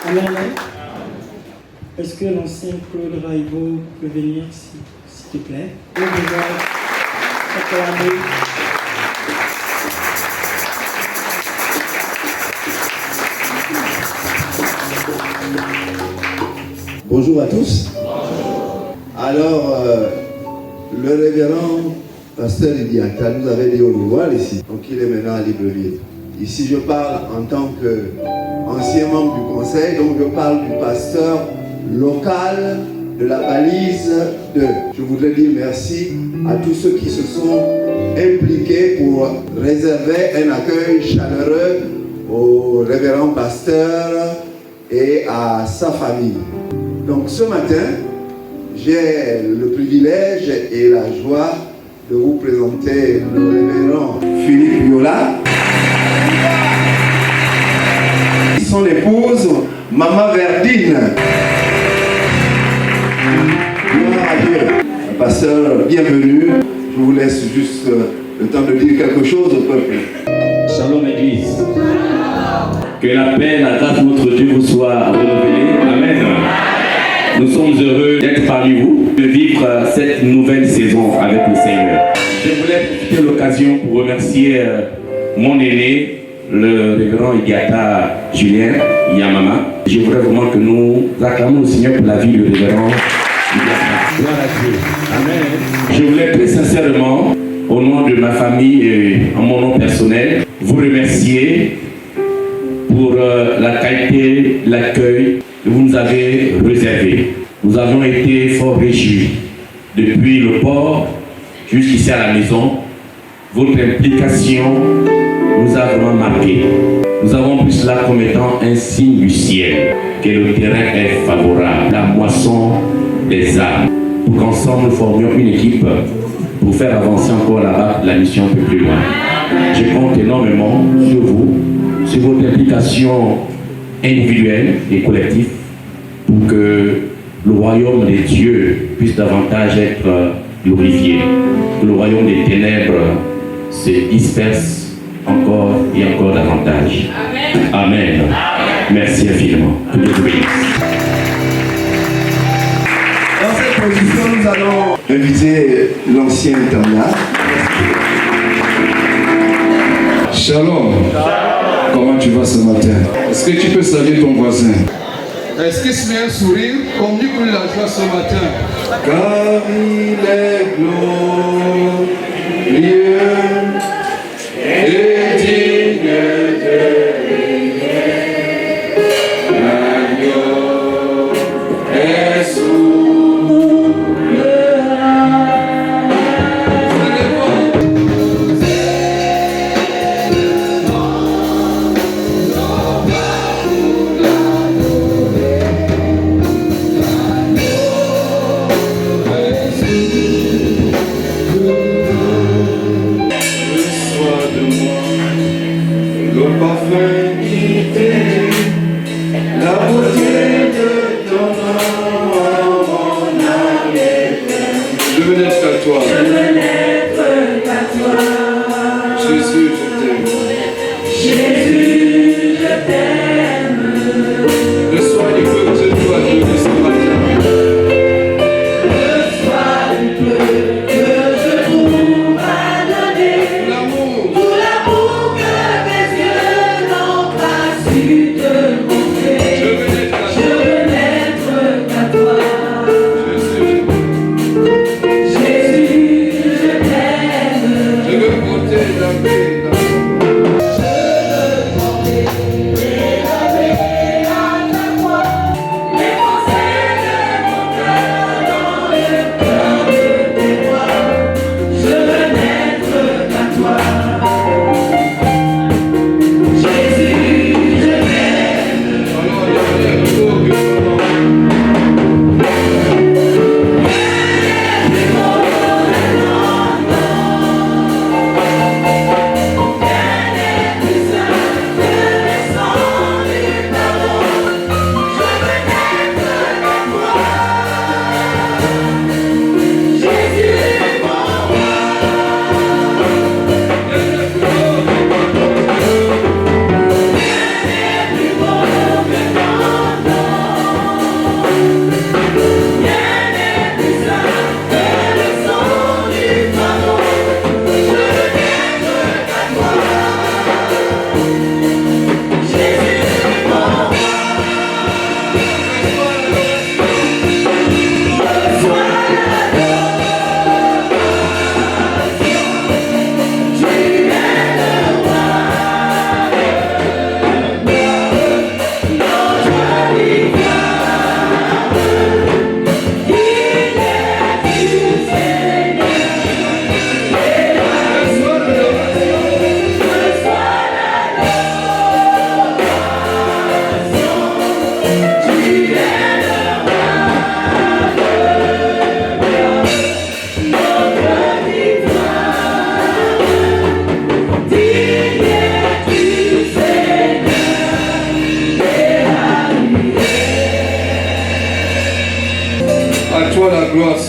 Amen. Est-ce que l'ancien Claude Raivo peut venir, s'il te plaît? Nous devons acclamer. Bonjour à tous. Alors, le révérend pasteur Idiata nous avait dit au revoir ici, donc il est maintenant à Libreville. Ici, je parle en tant qu'ancien membre du conseil, donc je parle du pasteur local de la balise 2. Je voudrais dire merci à tous ceux qui se sont impliqués pour réserver un accueil chaleureux au révérend pasteur et à sa famille. Donc ce matin, j'ai le privilège et la joie de vous présenter le révérend Philippe Yola, son épouse, Maman Verdine. Gloire à Dieu. Pasteur, bienvenue. Je vous laisse juste le temps de dire quelque chose au peuple. Shalom Église. Que la paix, la grâce de notre Dieu vous soit renouvelée. Amen. Nous sommes heureux d'être parmi vous, de vivre cette nouvelle saison avec le Seigneur. Je voulais profiter de l'occasion pour remercier mon aîné, le révérend Idiata Julien Yamama. Je voudrais vraiment que nous acclamons le Seigneur pour la vie du révérend Idiata. Gloire à Dieu. Amen. Je voulais très sincèrement, au nom de ma famille et en mon nom personnel, vous remercier pour la qualité, l'accueil que vous nous avez réservé. Nous avons été fort réjouis depuis le port jusqu'ici à la maison. Votre implication nous a vraiment marqué. Nous avons vu cela comme étant un signe du ciel, que le terrain est favorable, la moisson des âmes, pour qu'ensemble nous formions une équipe pour faire avancer encore là-bas la mission un peu plus loin. Je compte énormément sur vous, sur votre implication individuelle et collective, pour que le royaume des dieux puisse davantage être glorifié, que le royaume des ténèbres se disperse encore et encore davantage. Amen. Amen. Merci infiniment. Que Dieu vous bénisse. Dans cette position, nous allons inviter l'ancien Tamla. Shalom. Comment tu vas ce matin? Est-ce que tu peux saluer ton voisin? Est-ce qu'il se met un sourire? Communique-lui la joie ce matin. Car il est glorieux et digne de régner. L'agneau est sous le Jésus,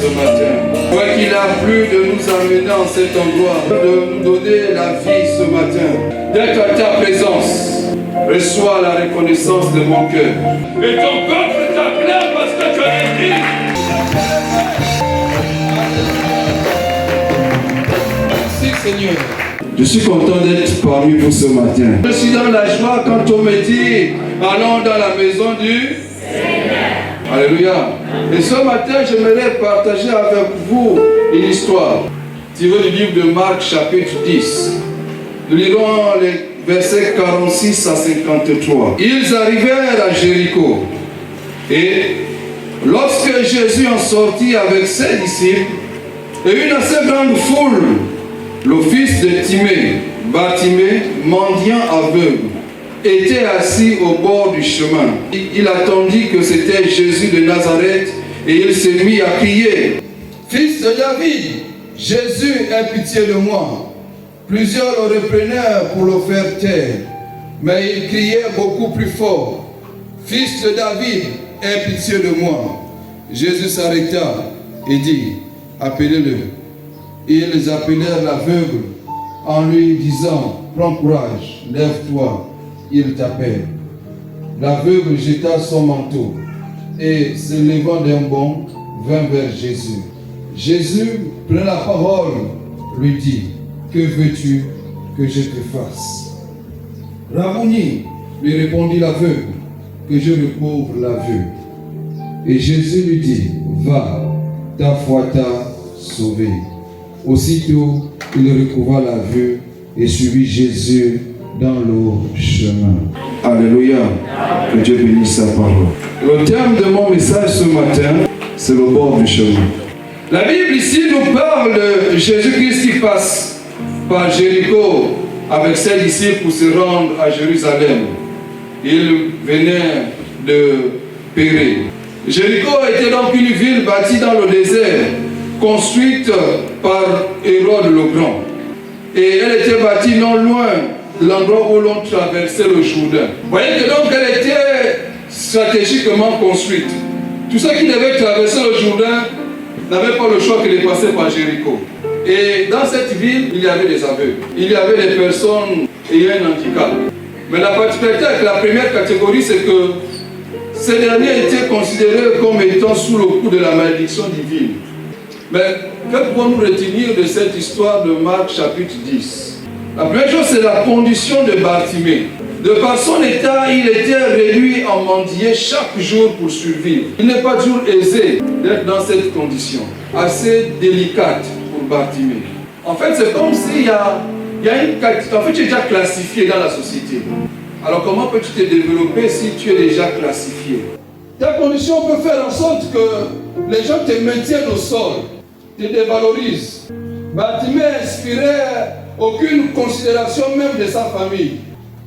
ce matin. Toi qu'il a plu de nous amener en cet endroit, de nous donner la vie ce matin, d'être à ta présence. Reçois la reconnaissance de mon cœur. Et ton peuple t'acclame parce que tu as écrit. Merci Seigneur. Je suis content d'être parmi vous ce matin. Je suis dans la joie quand on me dit allons dans la maison du Seigneur. Alléluia. Et ce matin, j'aimerais partager avec vous une histoire tirée du livre de Marc chapitre 10. Nous lirons les versets 46 à 53. Ils arrivèrent à Jéricho. Et lorsque Jésus en sortit avec ses disciples et une assez grande foule, le fils de Timée, Bartimée, mendiant aveugle, était assis au bord du chemin. Il attendit que c'était Jésus de Nazareth et il s'est mis à crier: Fils de David, Jésus, aie pitié de moi. Plusieurs le reprenèrent pour le faire taire, mais il criait beaucoup plus fort: Fils de David, aie pitié de moi. Jésus s'arrêta et dit: Appelez-le. Ils appelèrent l'aveugle en lui disant: Prends courage, lève-toi, il t'appelle. L'aveugle jeta son manteau et, se levant d'un bond, vint vers Jésus. Jésus prit la parole, lui dit: Que veux-tu que je te fasse? Rabboni, lui répondit l'aveugle, que je recouvre la vue. Et Jésus lui dit: Va, ta foi t'a sauvé. Aussitôt, il recouvra la vue et suivit Jésus dans le chemin. Alléluia. Que Dieu bénisse sa parole. Le thème de mon message ce matin, c'est le bord du chemin. La Bible ici nous parle de Jésus-Christ qui passe par Jéricho avec ses disciples pour se rendre à Jérusalem. Il venait de Pérée. Jéricho était donc une ville bâtie dans le désert, construite par Hérode le Grand. Et elle était bâtie non loin de l'endroit où l'on traversait le Jourdain. Vous voyez que donc elle était stratégiquement construite. Tous ceux qui devaient traverser le Jourdain n'avaient pas le choix que de passer par Jéricho. Et dans cette ville, il y avait des aveugles. Il y avait des personnes ayant un handicap. Mais la particularité avec la première catégorie, c'est que ces derniers étaient considérés comme étant sous le coup de la malédiction divine. Mais que pouvons-nous retenir de cette histoire de Marc chapitre 10? La première chose, c'est la condition de Bartimée. De par son état, il était réduit en mendier chaque jour pour survivre. Il n'est pas toujours aisé d'être dans cette condition, assez délicate pour Bartimée. En fait, c'est comme s'il y a en fait, tu es déjà classifié dans la société. Alors comment peux-tu te développer si tu es déjà classifié? Ta condition peut faire en sorte que les gens te maintiennent au sol, te dévalorisent. Bartimée n'inspirait aucune considération même de sa famille.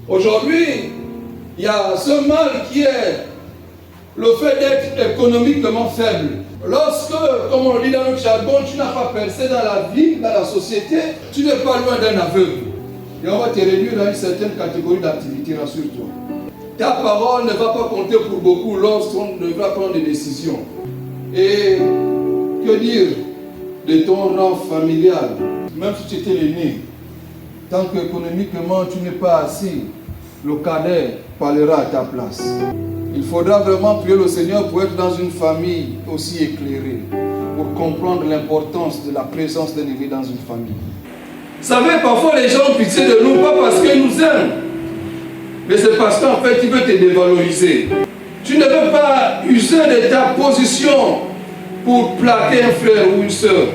Aujourd'hui, il y a ce mal qui est le fait d'être économiquement faible. Lorsque, comme on le dit dans notre jargon, tu n'as pas percé dans la vie, dans la société, tu n'es pas loin d'un aveugle. Et on va te réduire à une certaine catégorie d'activité, rassure-toi. Ta parole ne va pas compter pour beaucoup lorsqu'on devra prendre des décisions. Et que dire de ton rang familial? Même si tu étais l'aîné, tant qu'économiquement tu n'es pas assis, le cadet parlera à ta place. Il faudra vraiment prier le Seigneur pour être dans une famille aussi éclairée, pour comprendre l'importance de la présence d'un aîné dans une famille. Vous savez, parfois les gens ont pitié de nous, pas parce qu'ils nous aiment, mais c'est parce qu'en fait ils veulent te dévaloriser. Tu ne veux pas user de ta position pour plaquer un frère ou une soeur,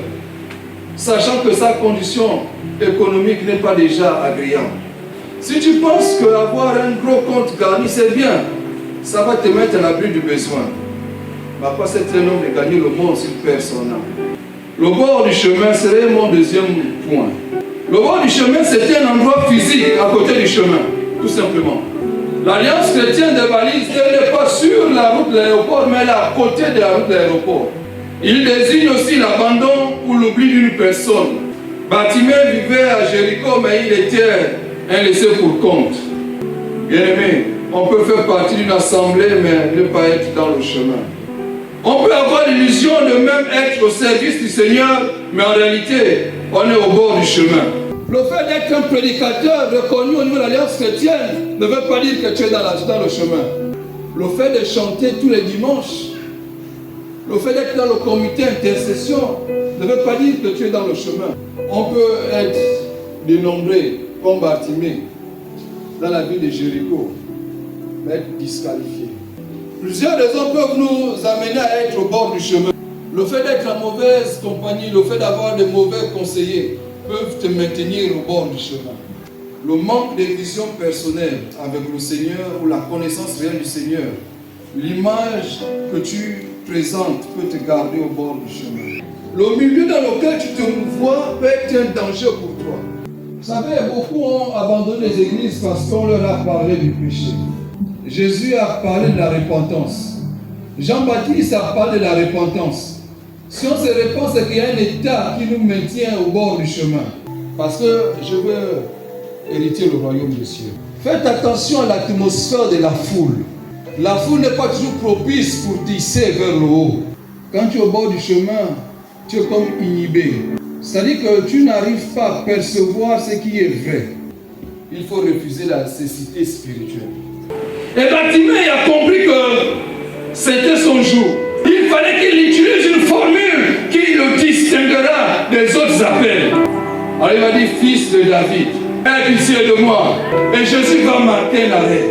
sachant que sa condition économique n'est pas déjà agréable. Si tu penses qu'avoir un gros compte garni c'est bien, ça va te mettre à l'abri du besoin. Mais pas c'est un homme de gagner le monde s'il perd son âme. Le bord du chemin serait mon deuxième point. Le bord du chemin, c'était un endroit physique à côté du chemin, tout simplement. L'Alliance chrétienne de Valise, elle n'est pas sur la route de l'aéroport, mais elle est à côté de la route de l'aéroport. Il désigne aussi l'abandon ou l'oubli d'une personne. Bartimée vivait à Jéricho, mais il était un laissé pour compte. Bien aimé, on peut faire partie d'une assemblée, mais ne pas être dans le chemin. On peut avoir l'illusion de même être au service du Seigneur, mais en réalité, on est au bord du chemin. Le fait d'être un prédicateur reconnu au niveau de l'Alliance chrétienne ne veut pas dire que tu es dans le chemin. Le fait de chanter tous les dimanches, le fait d'être dans le comité intercession ne veut pas dire que tu es dans le chemin. On peut être dénombré comme Bartimée dans la ville de Jéricho, mais être disqualifié. Plusieurs raisons peuvent nous amener à être au bord du chemin. Le fait d'être en mauvaise compagnie, le fait d'avoir de mauvais conseillers peuvent te maintenir au bord du chemin. Le manque de vision personnelle avec le Seigneur ou la connaissance réelle du Seigneur, l'image que tu présentes peut te garder au bord du chemin. Le milieu dans lequel tu te vois peut être un danger pour toi. Vous savez, beaucoup ont abandonné les églises parce qu'on leur a parlé du péché. Jésus a parlé de la repentance. Jean-Baptiste a parlé de la repentance. Si on se répand, c'est qu'il y a un état qui nous maintient au bord du chemin. Parce que je veux hériter le royaume des cieux. Faites attention à l'atmosphère de la foule. La foule n'est pas toujours propice pour tisser vers le haut. Quand tu es au bord du chemin, tu es comme inhibé. C'est-à-dire que tu n'arrives pas à percevoir ce qui est vrai. Il faut refuser la cécité spirituelle. Et Bartimée a compris que c'était son jour. Il fallait qu'il utilise une formule qui le distinguera des autres appels. Alors il va dire, fils de David, aie pitié de moi. Et Jésus va marquer l'arrêt.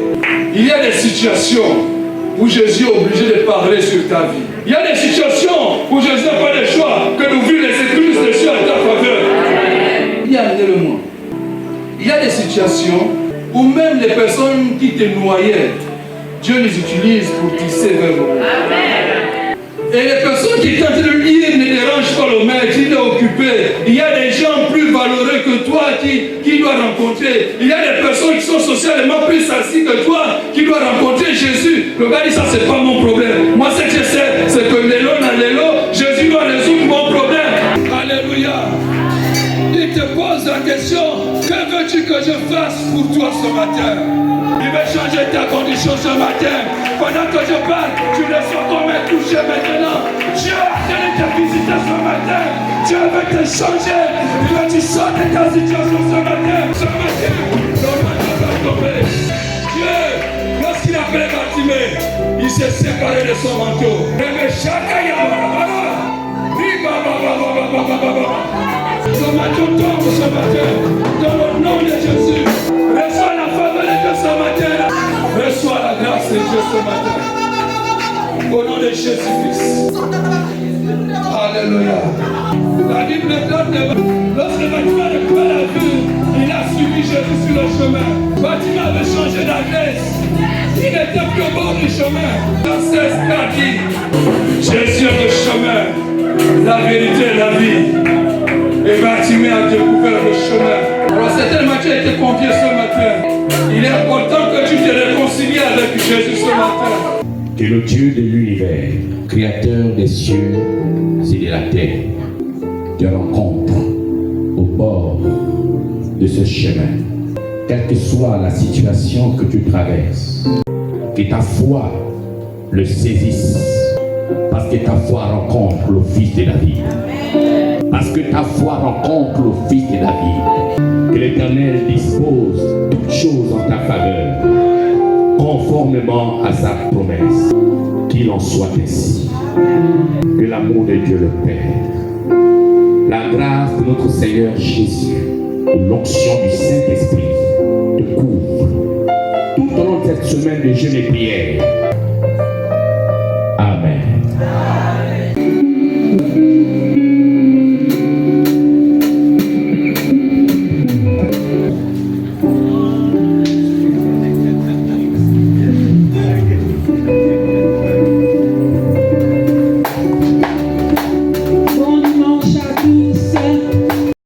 Il y a des situations où Jésus est obligé de parler sur ta vie. Il y a des situations où Jésus n'a pas le choix que d'ouvrir les écluses des cieux à ta faveur. Il y a le moi. Il y a des situations où même les personnes qui te noyaient, Dieu les utilise pour tisser vers le haut. Et les personnes qui tentent de lire ne dérangent pas le maître, il est occupé. Il y a des gens plus valeureux que toi qui doit rencontrer. Il y a des personnes qui sont socialement plus assis que toi qui doivent rencontrer Jésus. Le gars dit, ça c'est pas mon problème. Moi ce que je sais, c'est que l'élo dans l'élo, Jésus doit résoudre mon problème. Alléluia. Il te pose la question, que veux-tu que je fasse pour toi ce matin? Il veut changer ta condition ce matin. Pendant que je parle, tu le sens comme un touché maintenant. Dieu a donné te visiter ce matin. Dieu veut te changer. Il veut que tu sortes de ta situation ce matin. Ce matin, le matin va tomber. Dieu, lorsqu'il a appelé Bartimée, il s'est séparé de son manteau. Mais chacun y a ce manteau tombe ce matin. Dans le nom de Jésus. Reçois la faveur de Dieu ce matin. Reçois la grâce de Dieu ce matin. Au nom de Jésus-Christ. Alléluia. La Bible donne lorsque Bartimée a coupé la vue, il a suivi Jésus sur le chemin. Bartimée avait changé d'adresse. Il n'était plus au bord du chemin. Dans 16 cas dit, Jésus est le chemin, la vérité et la vie. Et Bartimée a découvert le chemin. Alors certainement tu as été convié ce matin. Il est important que tu te réconcilies avec Jésus ce matin. Que le Dieu de l'univers, créateur des cieux et de la terre, te rencontre au bord de ce chemin. Quelle que soit la situation que tu traverses, que ta foi le saisisse, parce que ta foi rencontre le Fils de David. Parce que ta foi rencontre le Fils de David. Que l'Éternel dispose toutes choses en ta faveur, conformément à sa promesse. Qu'il en soit ainsi. Que l'amour de Dieu le Père, la grâce de notre Seigneur Jésus et l'onction du Saint-Esprit te couvre tout au long de cette semaine de jeûne et prière.